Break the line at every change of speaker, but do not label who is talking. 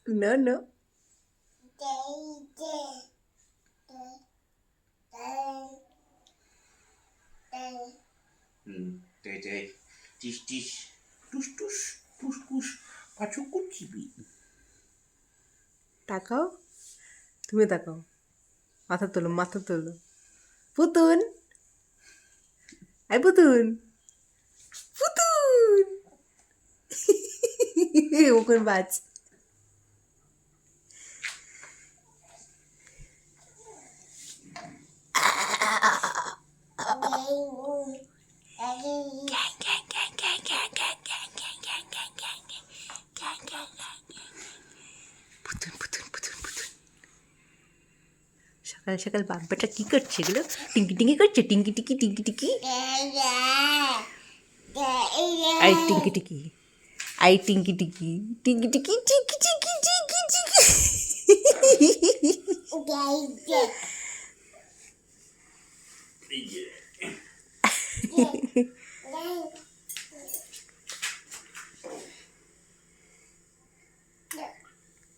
No, no.
টিস টিস টুস টুস টুস টুস পাঁচু কুচিবি।
তাকাও, তুমি তাকাও, মাথা তোলো, মাথা তোলো। পুতুন, এই পুতুন, পুতুন। ওখান বাজ। পুতুন পুতুন পুতুন পুতুন। সকাল সকাল বাব্বাটা কি করছে এগুলো? টিঙ্কি টিঙ্কি করছে, টিঙ্কি টিকি টিঙ্কি টিকি। আই টিঙ্কি টিকি, আই টিঙ্কি টিকি, টিঙ্কি টিকি টিঙ্কি টিকি টিঙ্কি টিকি।